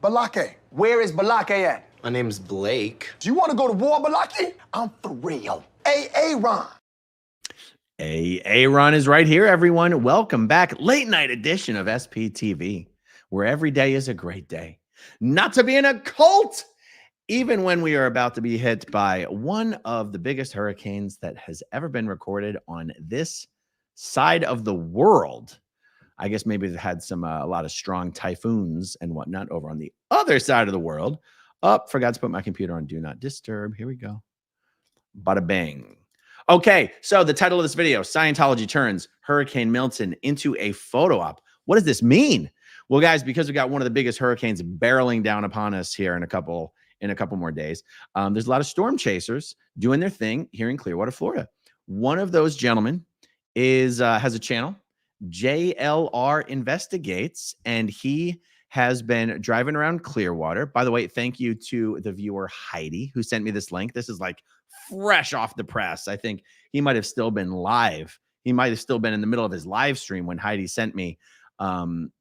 Balake. Where is Balake at? My name's Blake. Do you want to go to war, Balake? I'm for real. Ron. Ron is right here, everyone. Welcome back. Late night edition of SPTV, where every day is a great day. Not to be in a cult, even when we are about to be hit by one of the biggest hurricanes that has ever been recorded on this side of the world. I guess maybe they've had a lot of strong typhoons and whatnot over on the other side of the world. Forgot to put my computer on Do Not Disturb. Here we go. Bada bang. Okay, so the title of this video, Scientology turns Hurricane Milton into a photo op. What does this mean? Well, guys, because we got one of the biggest hurricanes barreling down upon us here in a couple more days, there's a lot of storm chasers doing their thing here in Clearwater, Florida. One of those gentlemen has a channel, JLR Investigates, and he has been driving around Clearwater. By the way, thank you to the viewer Heidi who sent me this link. This is like fresh off the press. I think he might have still been live. He might have still been in the middle of his live stream when Heidi sent me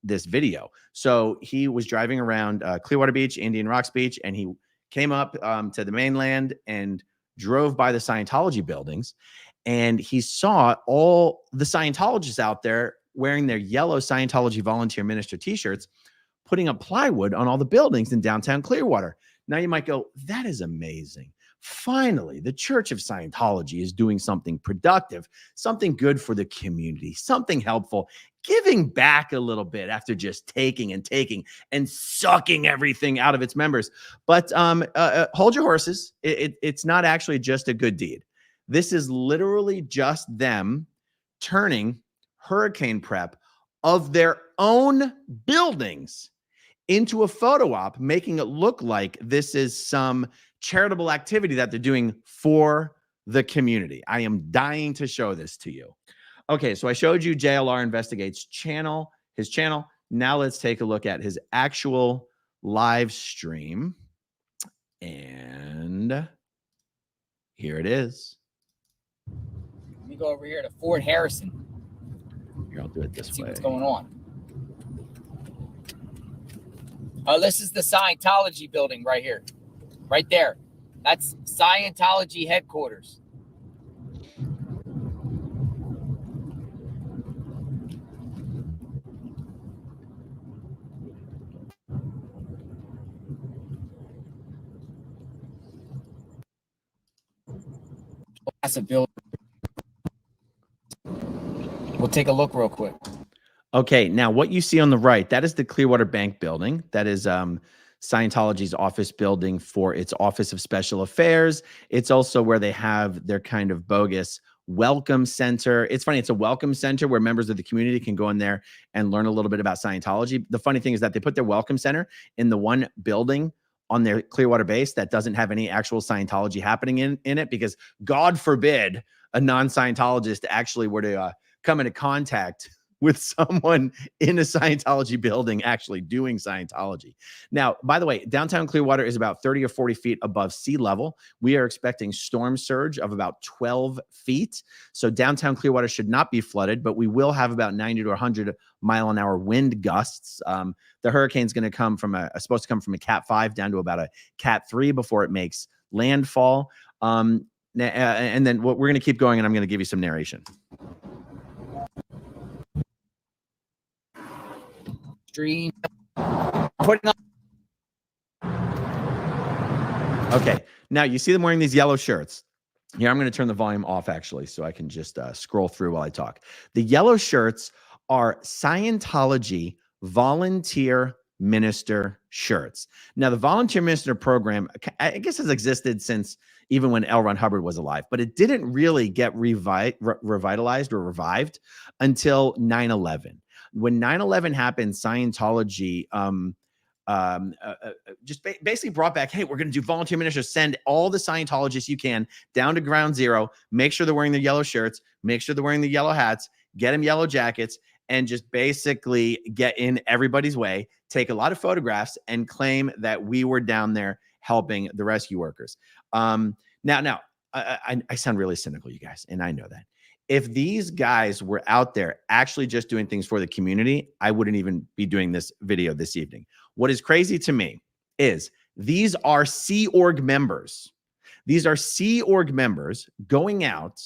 this video. So he was driving around Clearwater Beach, Indian Rocks Beach, and he came up to the mainland and drove by the Scientology buildings. And he saw all the Scientologists out there wearing their yellow Scientology volunteer minister t-shirts, putting up plywood on all the buildings in downtown Clearwater. Now you might go, that is amazing. Finally, the Church of Scientology is doing something productive, something good for the community, something helpful, giving back a little bit after just taking and sucking everything out of its members. But hold your horses. It's not actually just a good deed. This is literally just them turning hurricane prep of their own buildings into a photo op, making it look like this is some charitable activity that they're doing for the community. I am dying to show this to you. Okay, so I showed you JLR Investigates his channel. Now let's take a look at his actual live stream. And here it is. Let me go over here to Fort Harrison. Here, I'll do it this way. See what's going on. This is the Scientology building right here. Right there. That's Scientology headquarters. That's a building. We'll take a look real quick. Okay, now what you see on the right, that is the Clearwater Bank building. That is Scientology's office building for its Office of Special Affairs. It's also where they have their kind of bogus welcome center. It's funny, it's a welcome center where members of the community can go in there and learn a little bit about Scientology. The funny thing is that they put their welcome center in the one building on their Clearwater base that doesn't have any actual Scientology happening in it, because God forbid a non-Scientologist actually were to come into contact with someone in a Scientology building actually doing Scientology. Now, by the way, downtown Clearwater is about 30 or 40 feet above sea level. We are expecting storm surge of about 12 feet. So downtown Clearwater should not be flooded, but we will have about 90 to 100 mile an hour wind gusts. The hurricane's going to come from supposed to come from a Cat 5 down to about a Cat 3 before it makes landfall. And then we're going to keep going, and I'm going to give you some narration. Stream. Putting up. Okay, now you see them wearing these yellow shirts. Here, I'm going to turn the volume off, actually, so I can just scroll through while I talk. The yellow shirts are Scientology volunteer minister shirts. Now, the volunteer minister program, I guess, has existed since even when L. Ron Hubbard was alive, but it didn't really get revitalized or revived until 9/11. When 9/11 happened, Scientology just basically brought back, hey, we're going to do volunteer ministers. Send all the Scientologists you can down to ground zero. Make sure they're wearing their yellow shirts. Make sure they're wearing the yellow hats. Get them yellow jackets, and just basically get in everybody's way. Take a lot of photographs and claim that we were down there helping the rescue workers. Now, I sound really cynical, you guys, and I know that. If these guys were out there actually just doing things for the community, I wouldn't even be doing this video this evening. What is crazy to me is these are Sea Org members. These are Sea Org members going out,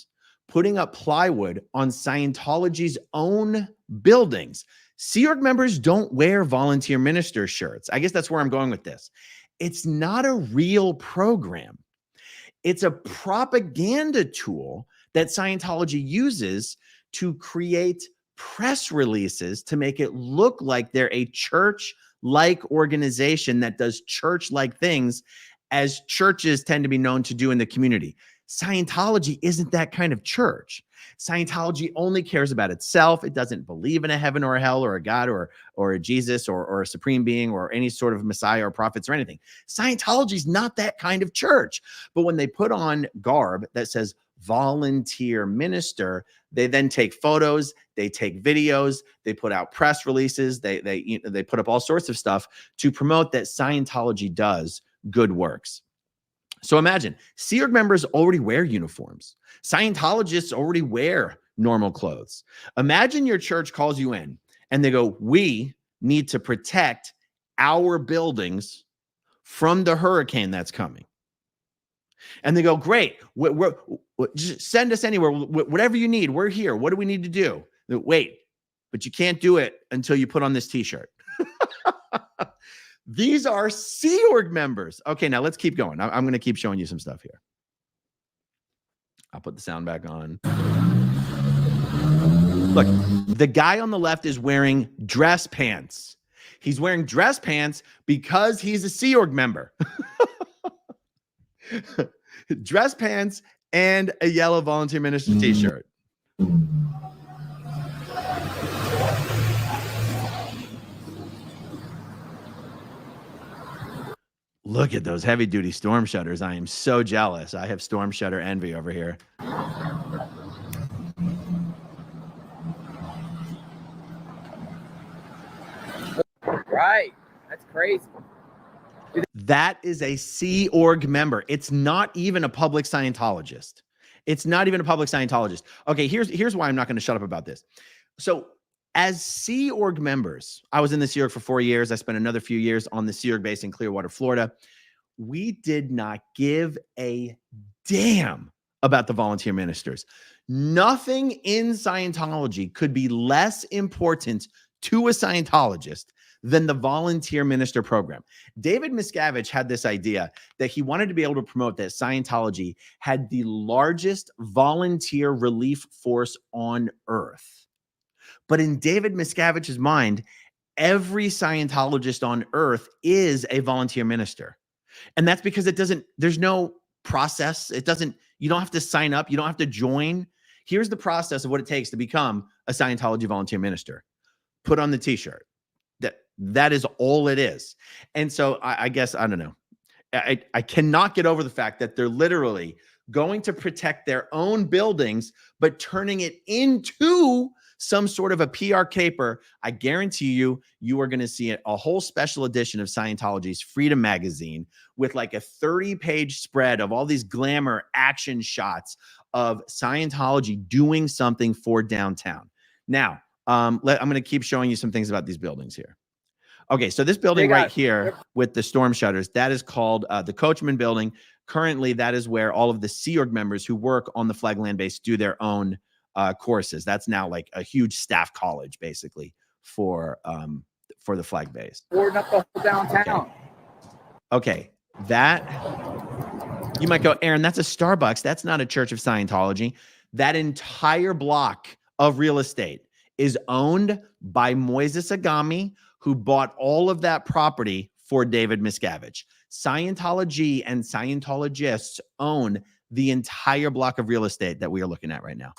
putting up plywood on Scientology's own buildings. Sea Org members don't wear volunteer minister shirts. I guess that's where I'm going with this. It's not a real program. It's a propaganda tool that Scientology uses to create press releases to make it look like they're a church-like organization that does church-like things, as churches tend to be known to do in the community. Scientology isn't that kind of church. Scientology only cares about itself. It doesn't believe in a heaven or a hell or a God or a Jesus or a supreme being or any sort of Messiah or prophets or anything. Scientology is not that kind of church. But when they put on garb that says volunteer minister, they then take photos, they take videos, they put out press releases, they put up all sorts of stuff to promote that Scientology does good works. So imagine, Sea Org members already wear uniforms. Scientologists already wear normal clothes. Imagine your church calls you in and they go, we need to protect our buildings from the hurricane that's coming. And they go, great, just send us anywhere, whatever you need, we're here. What do we need to do? Wait, but you can't do it until you put on this t-shirt. These are Sea Org members. Okay, now let's keep going. I'm going to keep showing you some stuff here. I'll put the sound back on. Look, the guy on the left is wearing dress pants. He's wearing dress pants because he's a Sea Org member. Dress pants and a yellow volunteer minister t-shirt. Look at those heavy duty storm shutters. I am so jealous. I have storm shutter envy over here. Right. That's crazy. That is a Sea Org member. It's not even a public Scientologist. It's not even a public Scientologist. Okay, here's why I'm not going to shut up about this. So as Sea Org members, I was in the Sea Org for 4 years. I spent another few years on the Sea Org base in Clearwater, Florida. We did not give a damn about the volunteer ministers. Nothing in Scientology could be less important to a Scientologist than the volunteer minister program. David Miscavige had this idea that he wanted to be able to promote that Scientology had the largest volunteer relief force on earth. But in David Miscavige's mind, every Scientologist on earth is a volunteer minister. And that's because there's no process. You don't have to sign up. You don't have to join. Here's the process of what it takes to become a Scientology volunteer minister. Put on the t-shirt. That is all it is. And so I guess, I don't know. I cannot get over the fact that they're literally going to protect their own buildings, but turning it into some sort of a PR caper. I guarantee you are going to see a whole special edition of Scientology's Freedom Magazine with like a 30-page spread of all these glamour action shots of Scientology doing something for downtown. Now, I'm going to keep showing you some things about these buildings here. Okay, so this building right here with the storm shutters, that is called the Coachman Building. Currently, that is where all of the Sea Org members who work on the Flagland base do their own courses. That's now like a huge staff college, basically, for the flag base. Boarding up the whole downtown. Okay, that you might go, Aaron, that's a Starbucks. That's not a Church of Scientology. That entire block of real estate is owned by Moises Agami, who bought all of that property for David Miscavige. Scientology and Scientologists own the entire block of real estate that we are looking at right now.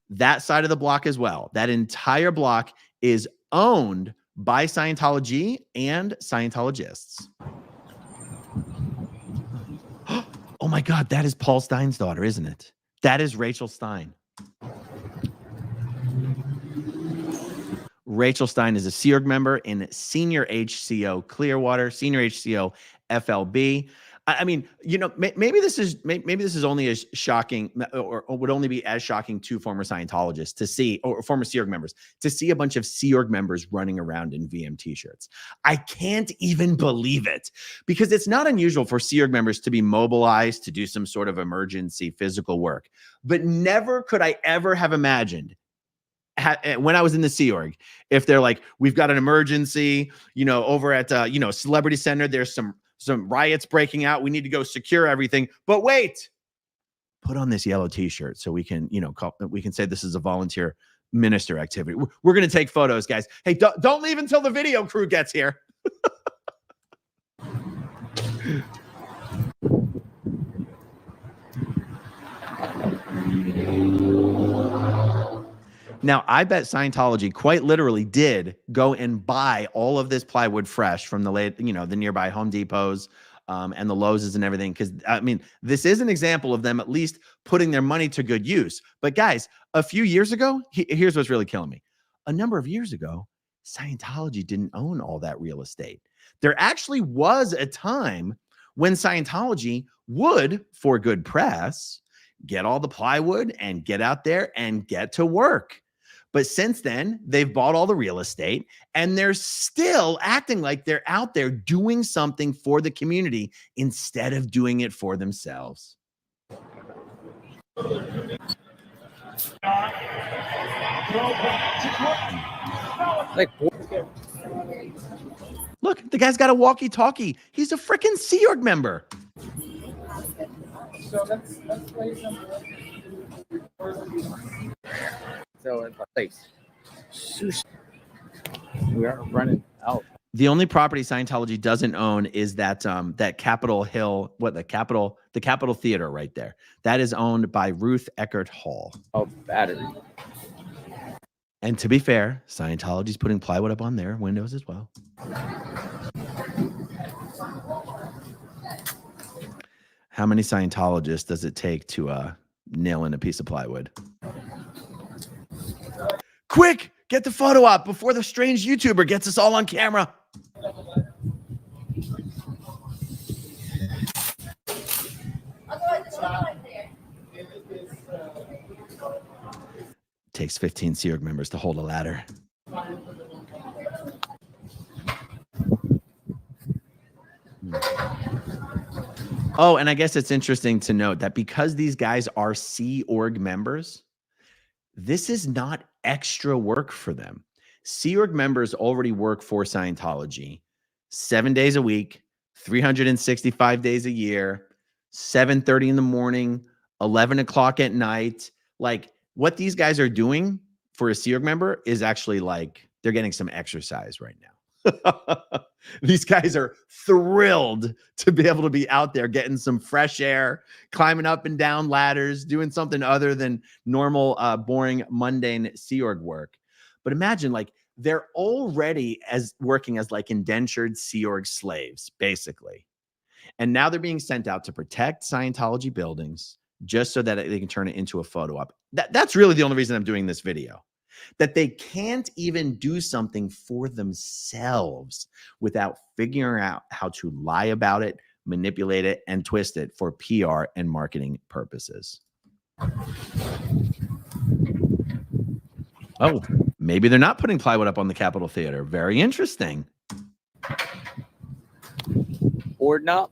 That side of the block as well. That entire block is owned by Scientology and Scientologists. Oh my God, that is Paul Stein's daughter, isn't it? That is Rachel Stein. Rachel Stein is a Sea Org member in Senior HCO Clearwater, Senior HCO FLB. I mean, you know, maybe this is only as shocking, or would only be as shocking to former Scientologists to see, or former Sea Org members to see a bunch of Sea Org members running around in VM t-shirts. I can't even believe it, because it's not unusual for Sea Org members to be mobilized to do some sort of emergency physical work. But never could I ever have imagined, when I was in the Sea Org, if they're like, we've got an emergency, you know, over at Celebrity Center, there's some riots breaking out, we need to go secure everything. But wait, put on this yellow t-shirt so we can, you know, we can say this is a volunteer minister activity. We're going to take photos, guys. Hey, don't leave until the video crew gets here. Now, I bet Scientology quite literally did go and buy all of this plywood fresh from the nearby Home Depots and the Lowe's and everything. Because, I mean, this is an example of them at least putting their money to good use. But guys, a few years ago, here's what's really killing me. A number of years ago, Scientology didn't own all that real estate. There actually was a time when Scientology would, for good press, get all the plywood and get out there and get to work. But since then, they've bought all the real estate and they're still acting like they're out there doing something for the community instead of doing it for themselves. Look, the guy's got a walkie-talkie. He's a freaking Sea Org member. So that's so in place. We are running out. The only property Scientology doesn't own is that that Capitol Hill, the Capitol Theater right there. That is owned by Ruth Eckert Hall. Oh, battery. And to be fair, Scientology's putting plywood up on their windows as well. How many Scientologists does it take to nail in a piece of plywood? Quick, get the photo up before the strange YouTuber gets us all on camera. Takes 15 Sea Org members to hold a ladder. Oh, and I guess it's interesting to note that because these guys are Sea Org members, this is not extra work for them. Sea Org members already work for Scientology 7 days a week, 365 days a year, 7:30 in the morning, 11 o'clock at night. Like, what these guys are doing for a Sea Org member is actually like they're getting some exercise right now. These guys are thrilled to be able to be out there getting some fresh air, climbing up and down ladders, doing something other than normal, boring, mundane Sea Org work. But imagine, like, they're already working as like indentured Sea Org slaves, basically. And now they're being sent out to protect Scientology buildings just so that they can turn it into a photo op. That's really the only reason I'm doing this video. That they can't even do something for themselves without figuring out how to lie about it, manipulate it, and twist it for PR and marketing purposes. Oh, maybe they're not putting plywood up on the Capitol Theater. Very interesting. Boarding up.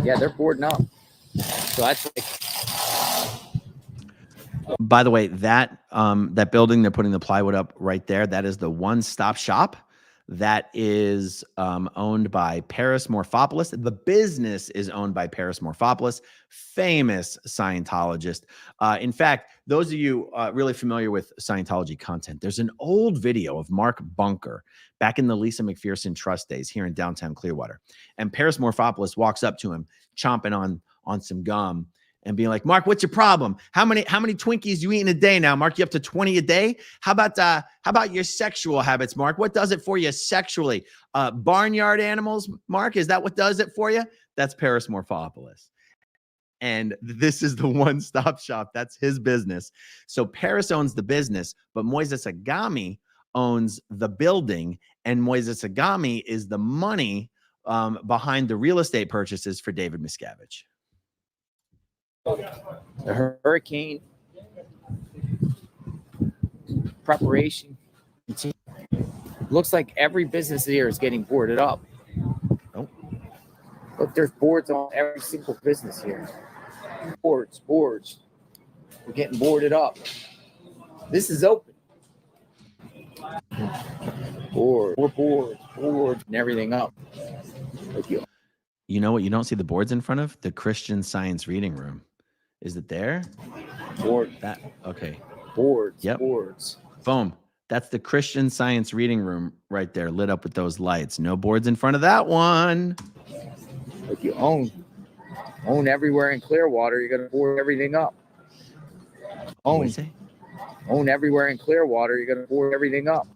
Yeah, they're boarding up. So that's like. By the way, that that building they're putting the plywood up right there, that is the One Stop Shop. That is owned by Paris Morphopoulos. The business is owned by Paris Morphopoulos, famous Scientologist. In fact, those of you really familiar with Scientology content, there's an old video of Mark Bunker back in the Lisa McPherson Trust days here in downtown Clearwater. And Paris Morphopoulos walks up to him, chomping on some gum, and being like, Mark, what's your problem? How many Twinkies you eat in a day now, Mark? You up to 20 a day? How about your sexual habits, Mark? What does it for you sexually? Barnyard animals, Mark? Is that what does it for you? That's Paris Morphopoulos. And this is the one-stop shop. That's his business. So Paris owns the business, but Moises Agami owns the building, and Moises Agami is the money behind the real estate purchases for David Miscavige. The hurricane preparation. Looks like every business here is getting boarded up. Oh. Look, there's boards on every single business here. Boards. We're getting boarded up. This is open. Boards, and everything up. You know what? You don't see the boards in front of the Christian Science Reading Room. Is it there? That okay. Boards. Yep. Boards. Boom. That's the Christian Science Reading Room right there, lit up with those lights. No boards in front of that one. If you own everywhere in Clearwater, you're gonna board everything up. Own everywhere in Clearwater, you're gonna board everything up.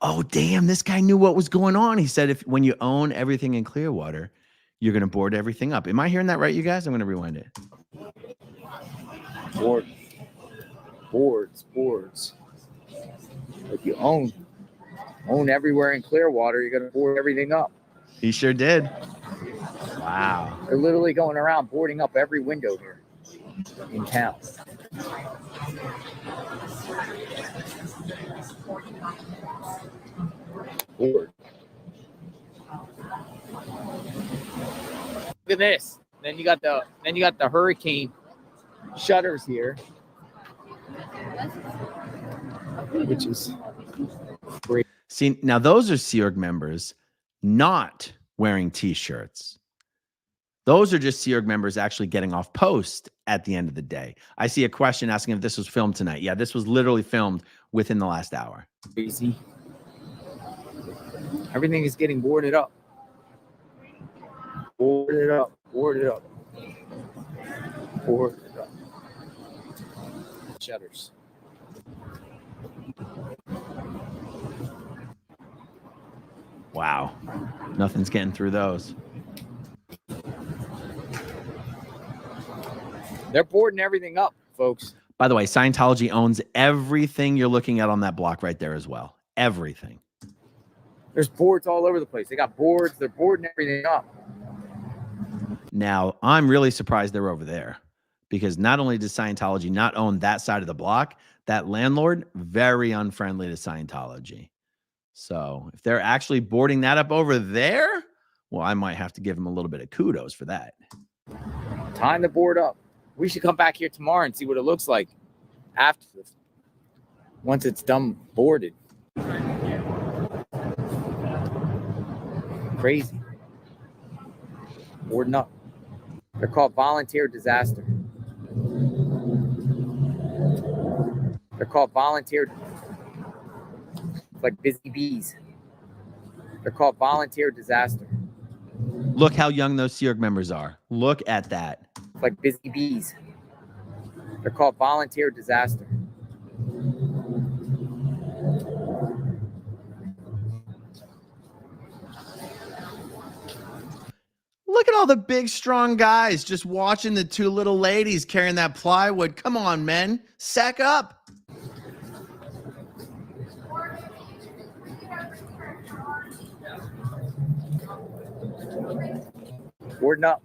Oh, damn, this guy knew what was going on. He said when you own everything in Clearwater, you're gonna board everything up. Am I hearing that right, you guys? I'm gonna rewind it. Boards. If you own everywhere in Clearwater, you're gonna board everything up. He sure did. Wow. They're literally going around boarding up every window here in town. Board. Look at this. Then you got the hurricane shutters here, which is great. See, now those are Sea Org members not wearing t-shirts. Those are just Sea Org members actually getting off post at the end of the day. I see a question asking if this was filmed tonight. Yeah, this was literally filmed within the last hour. Crazy. Everything is getting boarded up. Boarded up. Shutters. Wow. Nothing's getting through those. They're boarding everything up, folks. By the way, Scientology owns everything you're looking at on that block right there as well. Everything. There's boards all over the place. They got boards. They're boarding everything up. Now, I'm really surprised they're over there because not only does Scientology not own that side of the block, that landlord, very unfriendly to Scientology. So if they're actually boarding that up over there, well, I might have to give them a little bit of kudos for that. Time to board up. We should come back here tomorrow and see what it looks like after this. Once it's done boarded. Crazy. Boarding up. They're called volunteer disaster. They're called volunteer. It's like busy bees. They're called volunteer disaster. Look how young those Sea Org members are. Look at that. It's like busy bees. They're called volunteer disaster. Look at all the big, strong guys just watching the two little ladies carrying that plywood. Come on, men. Sack up. Boarding up.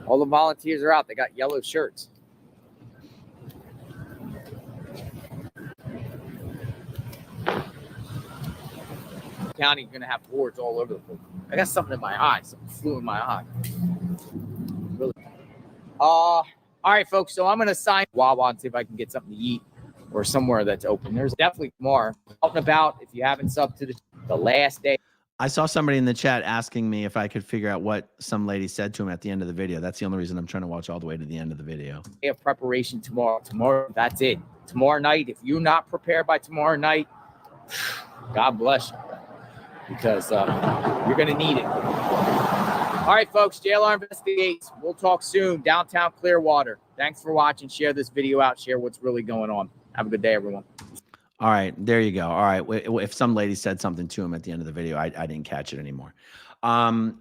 All the volunteers are out. They got yellow shirts. County going to have boards all over the place. I got something in my eye. Something flew in my eye. Really. All right, folks. So I'm going to sign Wawa and see if I can get something to eat or somewhere that's open. There's definitely more out and about. If you haven't subbed to the last day. I saw somebody in the chat asking me if I could figure out what some lady said to him at the end of the video. That's the only reason I'm trying to watch all the way to the end of the video. Day of preparation tomorrow. Tomorrow, that's it. Tomorrow night, if you're not prepared by tomorrow night, God bless you. Because you're going to need it. All right, folks, JLR Investigates. We'll talk soon. Downtown Clearwater. Thanks for watching. Share this video out. Share what's really going on. Have a good day, everyone. All right, there you go. All right, if some lady said something to him at the end of the video, I didn't catch it anymore.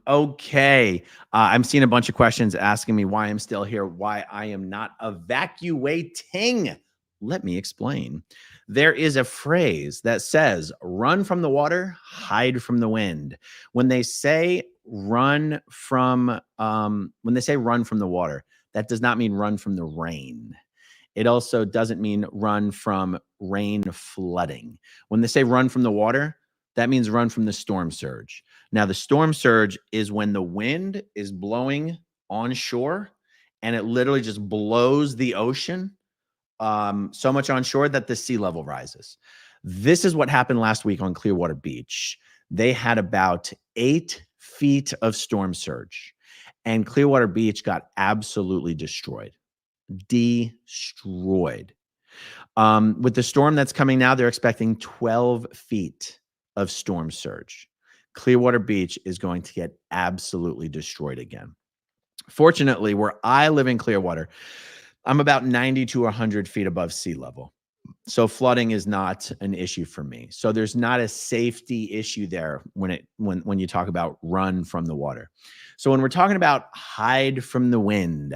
Okay, I'm seeing a bunch of questions asking me why I'm still here, why I am not evacuating. Let me explain. There is a phrase that says, run from the water, hide from the wind. When they say run from the water, that does not mean run from the rain. It also doesn't mean run from rain flooding. When they say run from the water, that means run from the storm surge. Now, the storm surge is when the wind is blowing onshore and it literally just blows the ocean so much onshore that the sea level rises. This is what happened last week on Clearwater Beach. They had about 8 feet of storm surge, and Clearwater Beach got absolutely destroyed. Destroyed. With the storm that's coming now, they're expecting 12 feet of storm surge. Clearwater Beach is going to get absolutely destroyed again. Fortunately, where I live in Clearwater, I'm about 90 to 100 feet above sea level. So flooding is not an issue for me. So there's not a safety issue there when you talk about run from the water. So when we're talking about hide from the wind,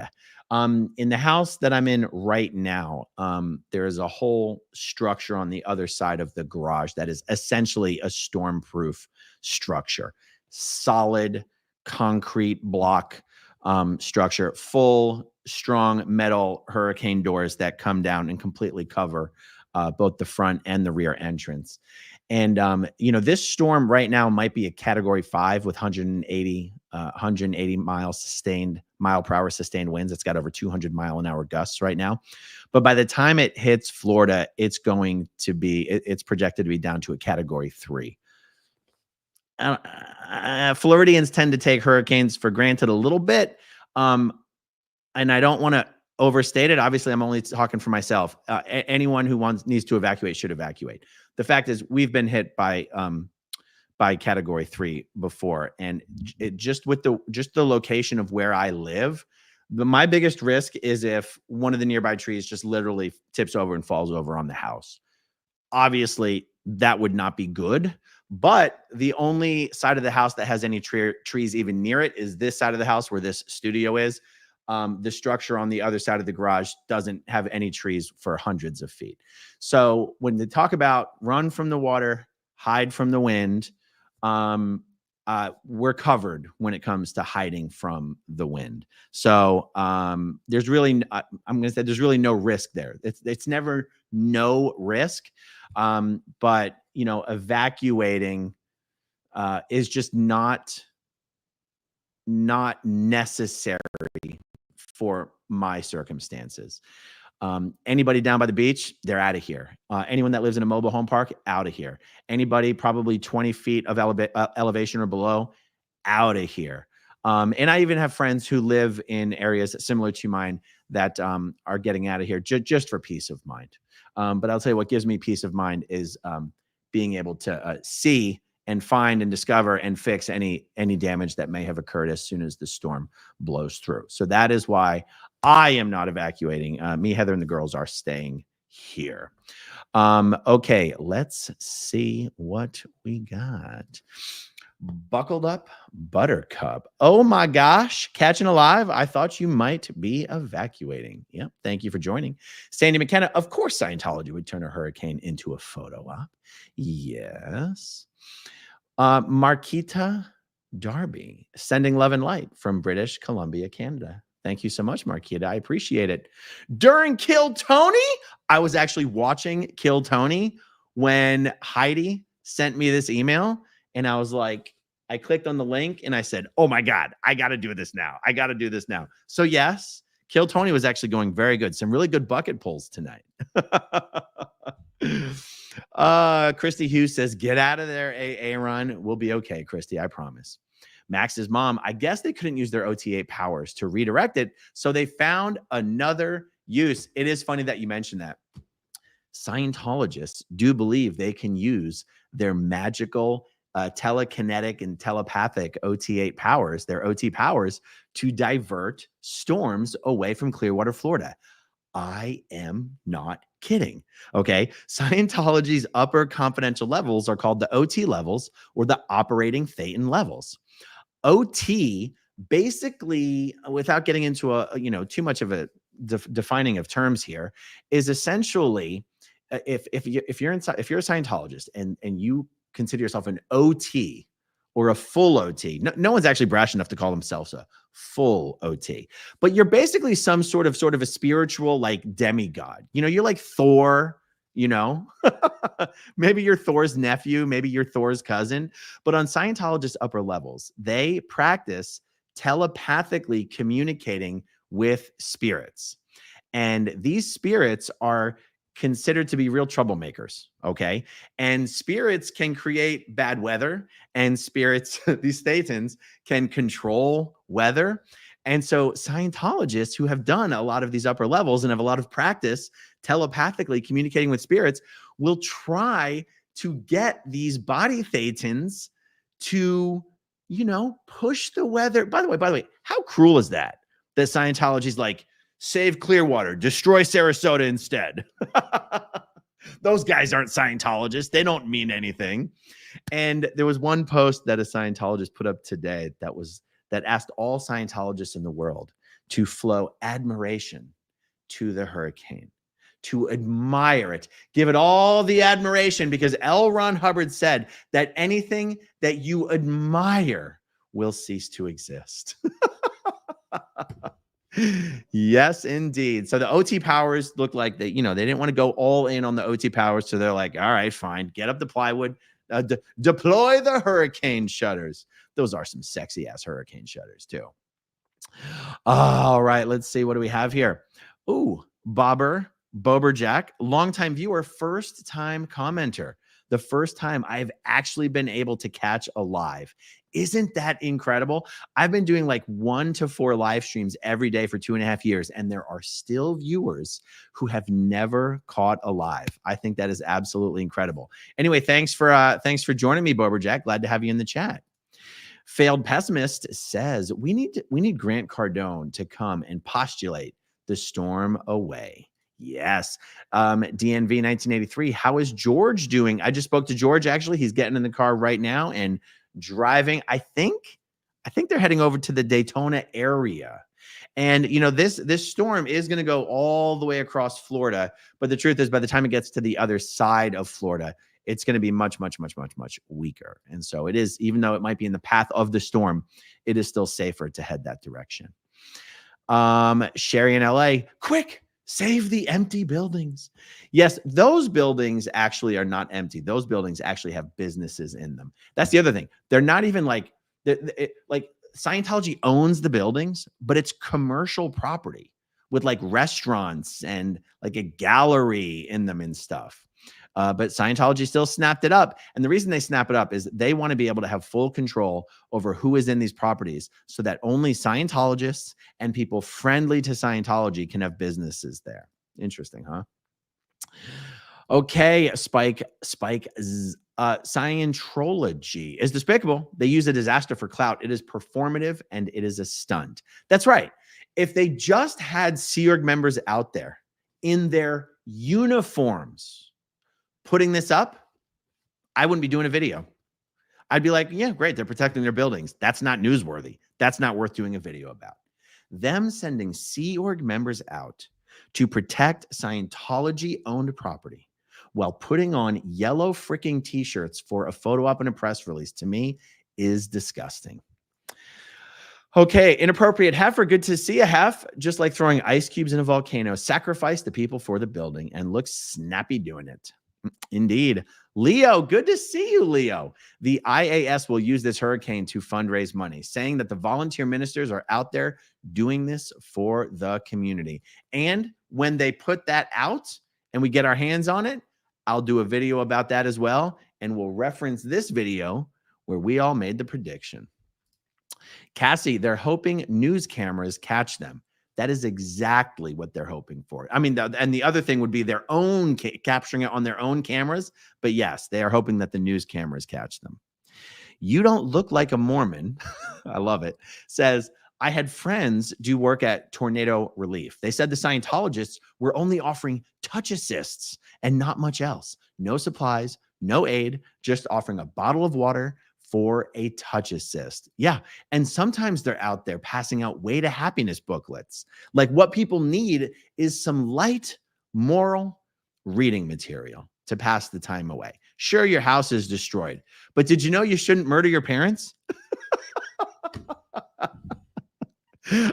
in the house that I'm in right now, there is a whole structure on the other side of the garage that is essentially a stormproof structure. Solid concrete block structure, full strong metal hurricane doors that come down and completely cover both the front and the rear entrance. And, this storm right now might be a category 5 with 180 mile per hour sustained winds. It's got over 200 mile an hour gusts right now. But by the time it hits Florida, it's projected to be down to a category 3. Floridians tend to take hurricanes for granted a little bit. And I don't want to overstate it. Obviously, I'm only talking for myself. Anyone who needs to evacuate should evacuate. The fact is, we've been hit by category 3 before, and just the location of where I live, my biggest risk is if one of the nearby trees just literally tips over and falls over on the house. Obviously, that would not be good. But the only side of the house that has any trees even near it is this side of the house where this studio is. The structure on the other side of the garage doesn't have any trees for hundreds of feet. So when they talk about run from the water, hide from the wind, we're covered when it comes to hiding from the wind. So there's really no risk there. It's never no risk. But evacuating is just not necessary for my circumstances. Anybody down by the beach, they're out of here. Anyone that lives in a mobile home park, out of here. Anybody probably 20 feet of elevation or below, out of here. And I even have friends who live in areas similar to mine that are getting out of here just for peace of mind. But I'll tell you what gives me peace of mind is being able to see and find and discover and fix any damage that may have occurred as soon as the storm blows through. So that is why I am not evacuating. Me, Heather, and the girls are staying here. Okay, let's see what we got. Buckled Up Buttercup. Oh my gosh, catching alive. I thought you might be evacuating. Yep, thank you for joining. Sandy McKenna, of course Scientology would turn a hurricane into a photo op. Yes. Marquita Darby, sending love and light from British Columbia, Canada. Thank you so much, Marquita. I appreciate it. During Kill Tony, I was actually watching Kill Tony when Heidi sent me this email. And I was like, I clicked on the link and I said, oh my God, I got to do this now. I got to do this now. So yes, Kill Tony was actually going very good. Some really good bucket pulls tonight. Christy Hughes says, get out of there, AA run. We'll be okay, Christy, I promise. Max's mom, I guess they couldn't use their OT8 powers to redirect it, so they found another use. It is funny that you mentioned that. Scientologists do believe they can use their magical telekinetic and telepathic OT8 powers, their OT powers, to divert storms away from Clearwater, Florida. I am not kidding. Okay. Scientology's upper confidential levels are called the OT levels, or the operating Thetan levels. OT, basically, without getting into too much of a defining of terms here is essentially if you're a Scientologist and you consider yourself an OT or a full OT, no one's actually brash enough to call themselves a full OT, but you're basically some sort of a spiritual like demigod. You're like Thor. Maybe you're Thor's nephew, maybe you're Thor's cousin, but on Scientologist upper levels, they practice telepathically communicating with spirits. And these spirits are considered to be real troublemakers. Okay. And spirits can create bad weather, and spirits, these Thetans, can control weather. And so Scientologists who have done a lot of these upper levels and have a lot of practice telepathically communicating with spirits will try to get these body Thetans to, push the weather. By the way, how cruel is that Scientology's like, save Clearwater, destroy Sarasota instead. Those guys aren't Scientologists. They don't mean anything. And there was one post that a Scientologist put up today that asked all Scientologists in the world to flow admiration to the hurricane, to admire it, give it all the admiration, because L. Ron Hubbard said that anything that you admire will cease to exist. Yes, indeed. So the OT powers look like they didn't want to go all in on the OT powers. So they're like, all right, fine, get up the plywood, deploy the hurricane shutters. Those are some sexy ass hurricane shutters too. All right, let's see. What do we have here? Ooh, Bober Jack, longtime viewer, first time commenter. The first time I've actually been able to catch a live. Isn't that incredible? I've been doing like 1 to 4 live streams every day for 2.5 years, and there are still viewers who have never caught a live. I think that is absolutely incredible. Anyway, thanks for joining me, Bober Jack. Glad to have you in the chat. Failed Pessimist says we need Grant Cardone to come and postulate the storm away. Yes. DNV 1983. How is George doing? I just spoke to George. Actually, he's getting in the car right now and driving. I think they're heading over to the Daytona area. And this storm is going to go all the way across Florida. But the truth is, by the time it gets to the other side of Florida, it's going to be much, much, much, much, much weaker. And so it is, even though it might be in the path of the storm, it is still safer to head that direction. Sherry in LA, quick, save the empty buildings. Yes, those buildings actually are not empty. Those buildings actually have businesses in them. That's the other thing. They're not even like Scientology owns the buildings, but it's commercial property with like restaurants and like a gallery in them and stuff. But Scientology still snapped it up. And the reason they snap it up is they want to be able to have full control over who is in these properties so that only Scientologists and people friendly to Scientology can have businesses there. Interesting, huh? Okay, Spike, Scientology is despicable. They use a disaster for clout. It is performative and it is a stunt. That's right. If they just had Sea Org members out there in their uniforms putting this up, I wouldn't be doing a video. I'd be like, yeah, great. They're protecting their buildings. That's not newsworthy. That's not worth doing a video about. Them sending Sea Org members out to protect Scientology-owned property while putting on yellow freaking t-shirts for a photo op and a press release, to me, is disgusting. Okay, inappropriate heifer. Good to see a hef. Just like throwing ice cubes in a volcano. Sacrifice the people for the building and look snappy doing it. Indeed. Leo, good to see you, Leo. The IAS will use this hurricane to fundraise money, saying that the volunteer ministers are out there doing this for the community. And when they put that out and we get our hands on it, I'll do a video about that as well. And we'll reference this video where we all made the prediction. Cassie, they're hoping news cameras catch them. That is exactly what they're hoping for. I mean, and the other thing would be their own capturing it on their own cameras. But yes, they are hoping that the news cameras catch them. You don't look like a Mormon. I love it. Says, I had friends do work at tornado relief. They said the Scientologists were only offering touch assists and not much else. No supplies, no aid, just offering a bottle of water, for a touch assist. Yeah. And sometimes they're out there passing out way to happiness booklets. Like what people need is some light moral reading material to pass the time away. Sure, your house is destroyed, but did you know you shouldn't murder your parents?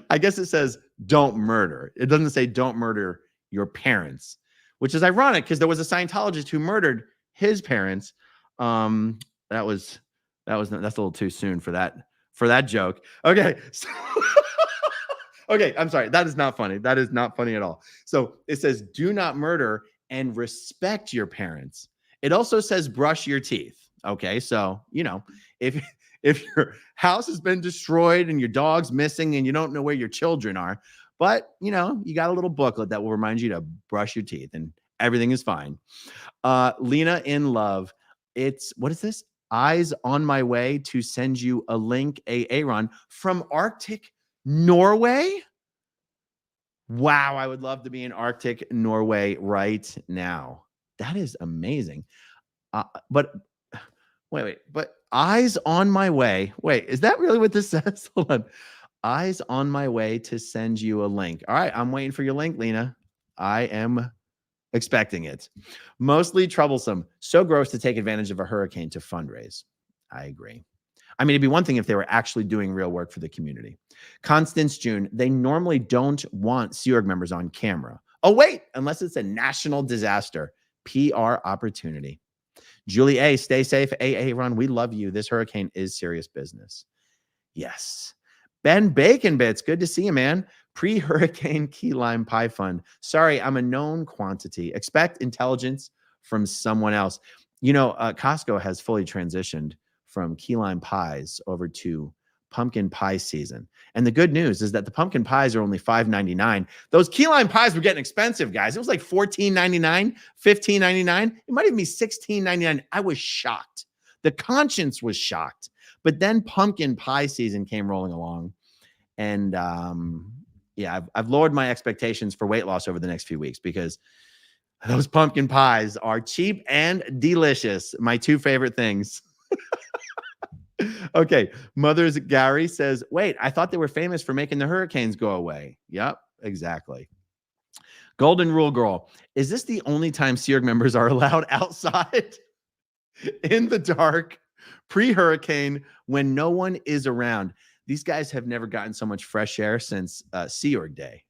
I guess it says don't murder. It doesn't say don't murder your parents, which is ironic because there was a Scientologist who murdered his parents. That's a little too soon for that joke. Okay. So okay, I'm sorry. That is not funny. That is not funny at all. So it says do not murder and respect your parents. It also says brush your teeth. Okay, so if your house has been destroyed and your dog's missing and you don't know where your children are, but you got a little booklet that will remind you to brush your teeth and everything is fine. Lena in love. What is this? Eyes on my way to send you a link, Aaron, from Arctic Norway. Wow, I would love to be in Arctic Norway right now. That is amazing. But eyes on my way. Wait, is that really what this says? Hold on. Eyes on my way to send you a link. All right, I'm waiting for your link, Lena. I am expecting it. Mostly troublesome. So gross to take advantage of a hurricane to fundraise. I agree. I mean, it'd be one thing if they were actually doing real work for the community. Constance June, they normally don't want Sea Org members on camera. Oh, wait, unless it's a national disaster. PR opportunity. Julie A, stay safe. AA Ron, we love you. This hurricane is serious business. Yes. Ben Bacon Bits, good to see you, man. Pre-hurricane key lime pie fund. Sorry, I'm a known quantity. Expect intelligence from someone else. Costco has fully transitioned from key lime pies over to pumpkin pie season. And the good news is that the pumpkin pies are only $5.99. Those key lime pies were getting expensive, guys. It was like $14.99, $15.99. It might even be $16.99. I was shocked. The conscience was shocked. But then pumpkin pie season came rolling along. And I've lowered my expectations for weight loss over the next few weeks because those pumpkin pies are cheap and delicious. My two favorite things. Okay. Mother's Gary says, wait, I thought they were famous for making the hurricanes go away. Yep, exactly. Golden Rule Girl. Is this the only time Sea Org members are allowed outside in the dark pre-hurricane when no one is around? These guys have never gotten so much fresh air since Sea Org Day.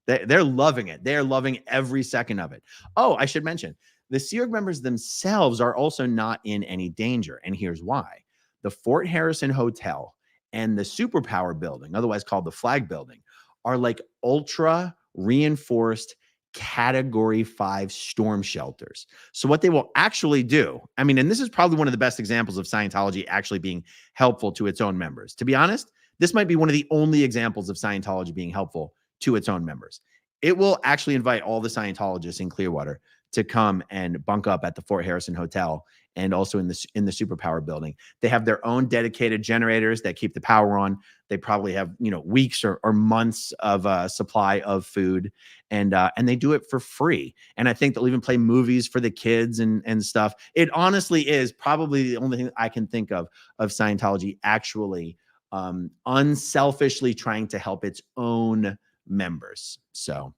They're loving it. They're loving every second of it. Oh, I should mention, the Sea Org members themselves are also not in any danger. And here's why. The Fort Harrison Hotel and the Superpower Building, otherwise called the Flag Building, are like ultra reinforced Category 5 storm shelters. So what they will actually do, and this is probably one of the best examples of Scientology actually being helpful to its own members. To be honest, this might be one of the only examples of Scientology being helpful to its own members. It will actually invite all the Scientologists in Clearwater to come and bunk up at the Fort Harrison Hotel and also in the Superpower Building. They have their own dedicated generators that keep the power on. They probably have weeks or months of supply of food, and they do it for free. And I think they'll even play movies for the kids and stuff. It honestly is probably the only thing I can think of Scientology actually unselfishly trying to help its own members. So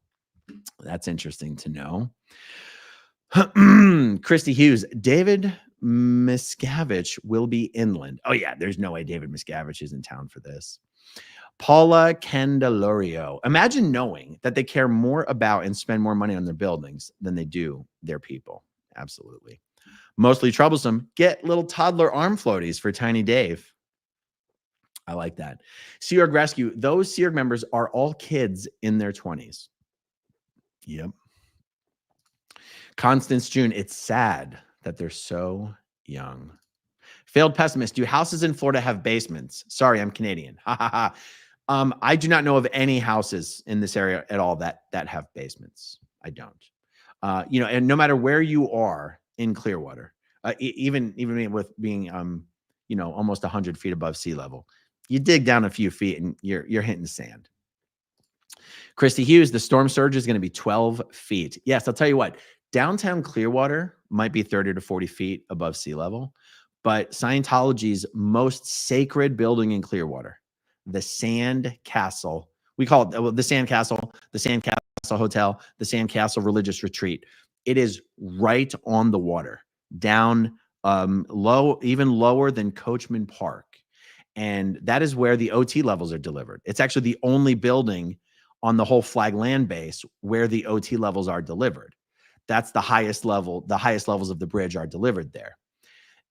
that's interesting to know. Christy Hughes, David Miscavige will be inland. Oh yeah, there's no way David Miscavige is in town for this. Paula Candelario, imagine knowing that they care more about and spend more money on their buildings than they do their people. Absolutely. Mostly troublesome, get little toddler arm floaties for Tiny Dave. I like that. Sea Org Rescue, those Sea Org members are all kids in their 20s. Yep. Constance June, it's sad that they're so young. Failed pessimist, do houses in Florida have basements? Sorry, I'm Canadian. Ha ha ha. I do not know of any houses in this area at all that have basements. I don't. And no matter where you are in Clearwater, even with being almost 100 feet above sea level, you dig down a few feet and you're hitting sand. Christy Hughes, the storm surge is going to be 12 feet. Yes, I'll tell you what. Downtown Clearwater might be 30 to 40 feet above sea level, but Scientology's most sacred building in Clearwater, the Sand Castle. We call it the Sand Castle Hotel, the Sand Castle Religious Retreat. It is right on the water, down low, even lower than Coachman Park. And that is where the OT levels are delivered. It's actually the only building on the whole Flag Land base where the OT levels are delivered. That's the highest level. The highest levels of the bridge are delivered there.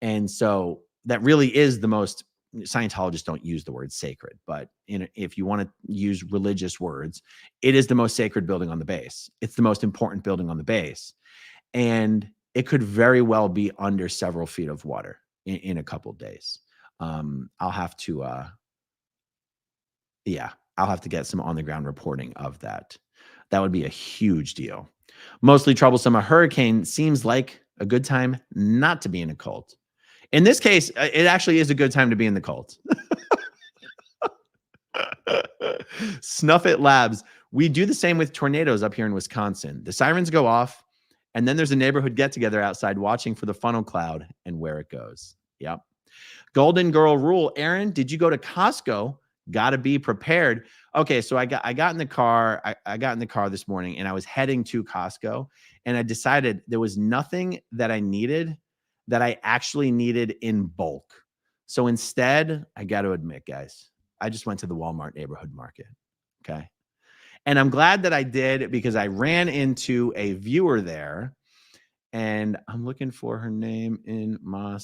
And so that really is the most, Scientologists don't use the word sacred, but if you want to use religious words, it is the most sacred building on the base. It's the most important building on the base. And it could very well be under several feet of water in a couple of days. I'll have to, I'll have to get some on the ground reporting of that. That would be a huge deal. Mostly troublesome. A hurricane seems like a good time not to be in a cult. In this case, it actually is a good time to be in the cult. Snuff It Labs. We do the same with tornadoes up here in Wisconsin. The sirens go off, and then there's a neighborhood get-together outside watching for the funnel cloud and where it goes. Yep. Golden Girl Rule. Aaron, did you go to Costco? Got to be prepared. Okay, so I got in the car. I got in the car this morning, and I was heading to Costco, and I decided there was nothing that I needed that I actually needed in bulk. So instead, I got to admit, guys, I just went to the Walmart neighborhood market. Okay. And I'm glad that I did, because I ran into a viewer there, and I'm looking for her name in my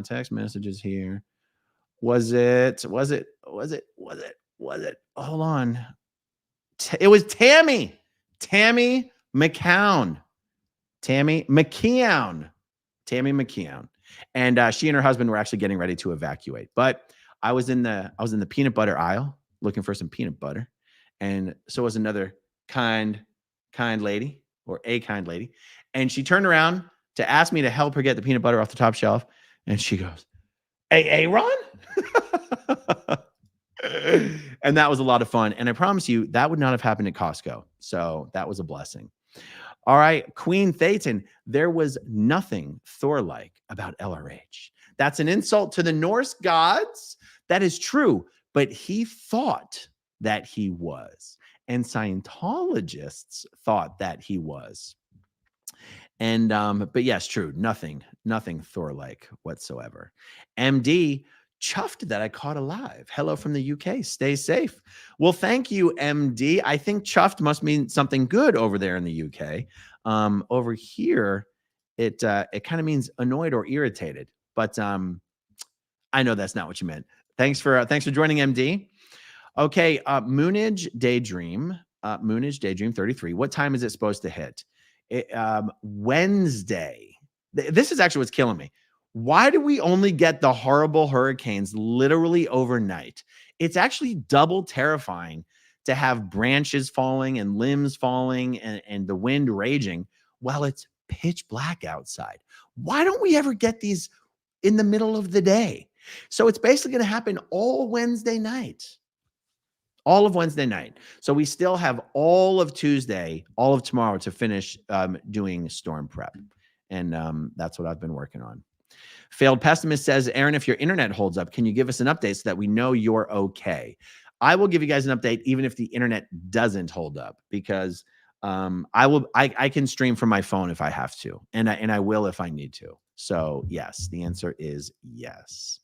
text messages here. Was it? Hold on. It was Tammy McKeown. And she and her husband were actually getting ready to evacuate. But I was in the peanut butter aisle looking for some peanut butter. And so was another kind lady, or a kind lady. And she turned around to ask me to help her get the peanut butter off the top shelf. And she goes, "Hey, Aaron?" And that was a lot of fun. And I promise you, that would not have happened at Costco. So that was a blessing. All right, Queen Thetan, there was nothing Thor-like about LRH. That's an insult to the Norse gods. That is true, but he thought that he was. And Scientologists thought that he was. And, but yes, true, nothing Thor-like whatsoever. MD, chuffed that I caught alive. Hello from the UK. Stay safe. Well, thank you, MD. I think chuffed must mean something good over there in the UK. Over here, it kind of means annoyed or irritated. But I know that's not what you meant. Thanks for joining, MD. Okay, Moonage Daydream 33. What time is it supposed to hit? Wednesday. This is actually what's killing me. Why do we only get the horrible hurricanes literally overnight? It's actually double terrifying to have branches falling and limbs falling and the wind raging while it's pitch black outside. Why don't we ever get these in the middle of the day? So it's basically going to happen all Wednesday night. All of Wednesday night. So we still have all of Tuesday, all of tomorrow to finish doing storm prep. And that's what I've been working on. Failed Pessimist says, Aaron, if your internet holds up, can you give us an update so that we know you're okay? I will give you guys an update even if the internet doesn't hold up, because I can stream from my phone if I have to, and I will if I need to. So yes, the answer is yes.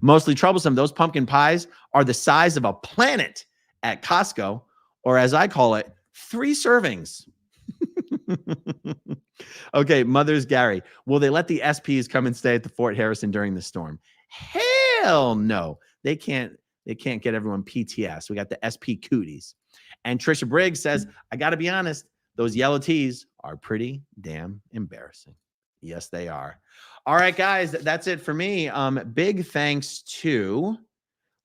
Mostly troublesome. Those pumpkin pies are the size of a planet at Costco, or as I call it, 3 servings. Okay, Mother's Gary. Will they let the SPs come and stay at the Fort Harrison during the storm? Hell no. They can't get everyone PTS. We got the SP cooties. And Trisha Briggs says, I got to be honest, those yellow tees are pretty damn embarrassing. Yes, they are. All right, guys, that's it for me. Big thanks to, let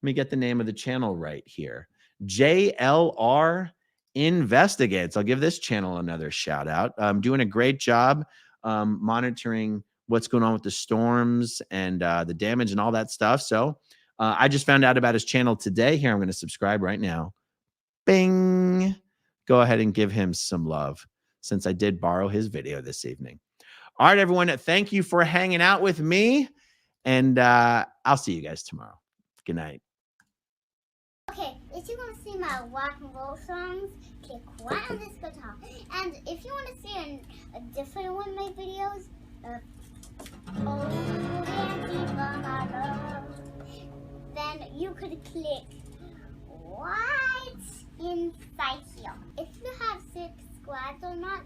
me get the name of the channel right here. JLR Investigates. I'll give this channel another shout out. Doing a great job monitoring what's going on with the storms and the damage and all that stuff. So I just found out about his channel today. Here, I'm going to subscribe right now. Bing. Go ahead and give him some love, since I did borrow his video this evening. All right, everyone. Thank you for hanging out with me. And I'll see you guys tomorrow. Good night. Okay, if you want to see my rock and roll songs, click right on this guitar. And if you want to see a different one of my videos, oh, Nancy for my love, then you could click right inside here. If you have subscribed or not,